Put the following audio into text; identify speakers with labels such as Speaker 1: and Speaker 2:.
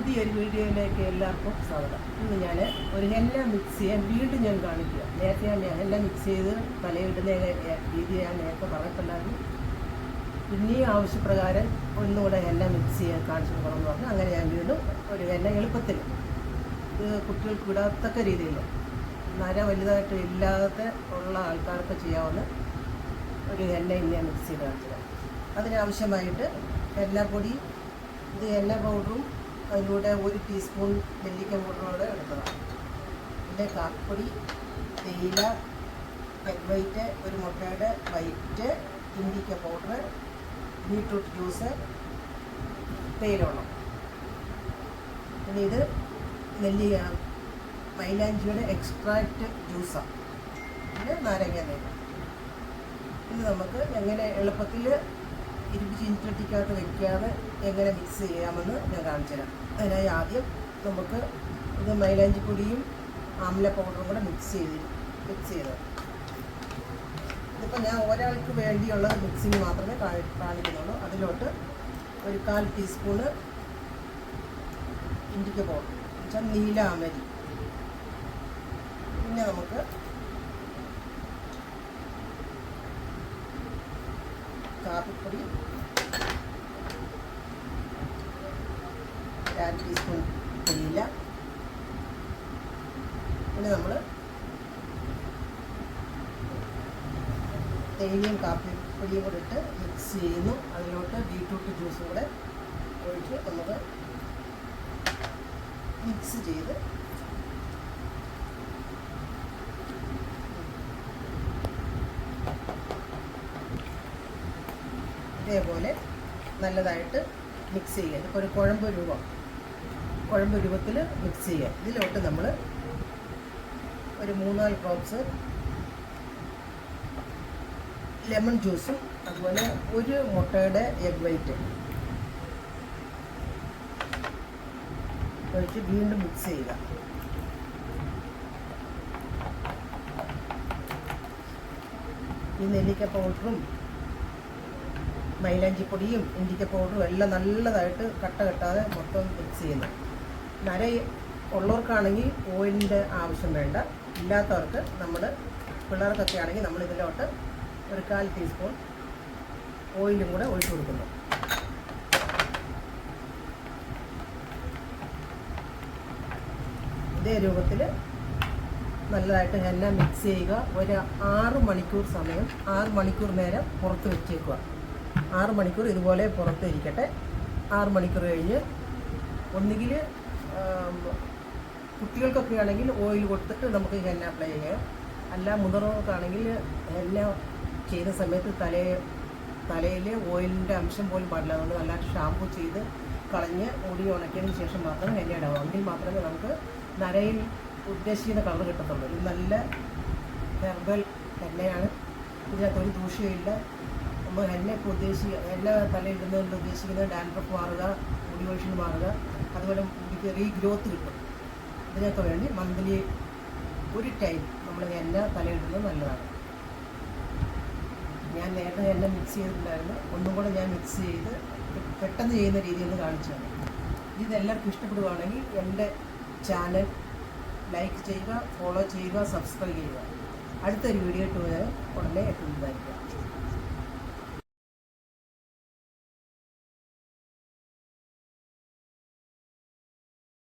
Speaker 1: പുതിയൊരു വീഡിയോയിലേക്ക് എല്ലാവർക്കും സ്വാഗതം. ഇന്ന് ഞാൻ ഒരു ഹെന്ന മിക്സ് ചെയ്യാൻ വീണ്ടും ഞാൻ കാണിക്കുക. നേരത്തെ ഞാൻ ഹെന്ന മിക്സ് ചെയ്ത് തലയിടുന്ന രീതി ഞാൻ നേരത്തെ പറഞ്ഞിട്ടുണ്ടായിരുന്നു. പിന്നെയും ആവശ്യപ്രകാരം ഒന്നുകൂടെ ഹെന്ന മിക്സ് ചെയ്യാൻ കാണിച്ചു കൊടുക്കണമെന്ന് പറഞ്ഞു. അങ്ങനെ ഞാൻ വീണ്ടും ഒരു ഹെന്ന എളുപ്പത്തിൽ ഇത് കുട്ടികൾക്ക് വിടാത്തക്ക രീതിയിൽ നര വലുതായിട്ട് ഇല്ലാതെ ഉള്ള ആൾക്കാർക്ക് ചെയ്യാവുന്ന ഒരു ഹെന്ന ഞാൻ മിക്സ് ചെയ്ത് കാണിച്ചത്. അതിനാവശ്യമായിട്ട് ഹെന്നപ്പൊടി, ഇത് ഹെന്ന പൗഡറും അതിലൂടെ 1 ടീസ്പൂൺ നെല്ലിക്ക പൗഡറോടെ എടുത്തതാണ്. പിന്നെ കാപ്പിപ്പൊടി, തേയില, എഗ് വൈറ്റ്, ഒരു മുട്ടയുടെ white, indica powder, beetroot juice, തേയിലവെള്ളം. പിന്നെ ഇത് മൈലാഞ്ചിയുടെ എക്സ്ട്രാക്റ്റ് ജ്യൂസാണ്. പിന്നെ നാരങ്ങ നീര്. ഇത് നമുക്ക് എങ്ങനെ എളുപ്പത്തിൽ ഇരുമ്പ് ചീനിച്ചട്ടിക്കകത്ത് വയ്ക്കാതെ എങ്ങനെ മിക്സ് ചെയ്യാമെന്ന് ഞാൻ കാണിച്ചു തരാം. അതിനായി ആദ്യം നമുക്ക് ഇത് മൈലാഞ്ചിപ്പൊടിയും ആംല പൗഡറും കൂടെ മിക്സ് ചെയ്ത് ഇതിപ്പോൾ ഞാൻ ഒരാൾക്ക് വേണ്ടിയുള്ള മിക്സിങ് മാത്രമേ കാണിക്കുന്നുള്ളൂ. അതിലോട്ട് ഒരു 1/4 ടീസ്പൂണ് ഇൻഡിക്ക പൗഡർ എന്നുവെച്ചാൽ നീലാമരി. പിന്നെ നമുക്ക് കാപ്പിപ്പൊടി 1/2 ടീസ്പൂൺ, തേയില. പിന്നെ നമ്മൾ തേയിലയും കാപ്പിപ്പൊടിയും കൂടെ ഇട്ട് മിക്സ് ചെയ്യുന്നു. അതിലോട്ട് ബീട്രൂട്ട് ജ്യൂസും കൂടെ ഒഴിച്ച് നമുക്ക് മിക്സ് ചെയ്ത് ഇതേപോലെ നല്ലതായിട്ട് മിക്സ് ചെയ്യുക. ഇപ്പോൾ ഒരു കുഴമ്പ് രൂപത്തിൽ മിക്സ് ചെയ്യുക. ഇതിലോട്ട് നമ്മൾ ഒരു 3-4 ഡ്രോപ്സ് ലെമൺ ജ്യൂസും അതുപോലെ ഒരു മുട്ടയുടെ എഗ് വൈറ്റ് ഒഴിച്ച് വീണ്ടും മിക്സ് ചെയ്യുക. ഈ നെല്ലിക്ക പൗഡറും മൈലാഞ്ചിപ്പൊടിയും ഇൻഡിക്ക പൗഡറും എല്ലാം നല്ലതായിട്ട് കട്ട കെട്ടാതെ മൊത്തം മിക്സ് ചെയ്യുന്നു. നര ഉള്ളവർക്കാണെങ്കിൽ ഓയിലിൻ്റെ ആവശ്യം വേണ്ട. ഇല്ലാത്തവർക്ക് പിള്ളേർക്കൊക്കെ ആണെങ്കിൽ നമ്മൾ ഇതിലോട്ട് ഒരു 1/4 ടീസ്പൂൺ ഓയിലും കൂടെ ഒഴിച്ചു കൊടുക്കുന്നു. ഇതേ രൂപത്തിൽ നല്ലതായിട്ട് ഹെന്ന മിക്സ് ചെയ്യുക. ഒരു 6 മണിക്കൂർ സമയം, 6 മണിക്കൂർ നേരം പുറത്ത് വെച്ചേക്കുക. 6 മണിക്കൂർ ഇതുപോലെ പുറത്ത് ഇരിക്കട്ടെ. 6 മണിക്കൂർ കഴിഞ്ഞ് ഒന്നുകിൽ കുട്ടികൾക്കൊക്കെ ആണെങ്കിൽ ഓയിൽ കൊടുത്തിട്ട് നമുക്ക് ഹെന്ന അപ്ലൈ ചെയ്യാം. അല്ല മുതിർന്നവർക്കാണെങ്കിൽ ഹെന്ന ചെയ്യുന്ന സമയത്ത് തലയിൽ ഓയിലിൻ്റെ അംശം പോലും പാടില്ല. അതുകൊണ്ട് നല്ലതായിട്ട് ഷാമ്പു ചെയ്ത് കളഞ്ഞ് മുടി ഉണക്കിയതിന് ശേഷം മാത്രം ഹെന്ന ഇടാവും. എങ്കിൽ മാത്രമേ നമുക്ക് നരയിൽ ഉദ്ദേശിക്കുന്ന കളർ കിട്ടത്തുള്ളൂ. ഇത് നല്ല ഹെർബൽ ഹെന്നയാണ്. ഇതിനകത്ത് ഒരു ദൂഷ്യമില്ല. നമ്മൾ ഹെന്ന തലയിടുന്നതുകൊണ്ട് ഉദ്ദേശിക്കുന്നത് ഡാൻഡ്രഫ് മാറുക, മുടി കൊഴിച്ചിൽ മാറുക, അതുപോലെ മുടിക്ക് റീഗ്രോത്ത് കിട്ടും. ഇതിനൊക്കെ വേണ്ടി മന്ത്ലി ഒരു ടൈം നമ്മൾ ഹെന്ന തലയിടുന്നത് നല്ലതാണ്. ഞാൻ നേരത്തെ ഹെന്ന മിക്സ് ചെയ്തിട്ടുണ്ടായിരുന്നു. ഒന്നും കൂടെ ഞാൻ മിക്സ് ചെയ്ത് പെട്ടെന്ന് ചെയ്യുന്ന രീതിയിൽ കാണിച്ചാണ്. ഇതെല്ലാവർക്കും ഇഷ്ടപ്പെടുകയാണെങ്കിൽ എൻ്റെ ചാനൽ ലൈക്ക് ചെയ്യുക, ഫോളോ ചെയ്യുക, സബ്സ്ക്രൈബ് ചെയ്യുക. അടുത്തൊരു വീഡിയോ ഇട്ട് ഉടനെ എത്തുന്നതായിരിക്കും.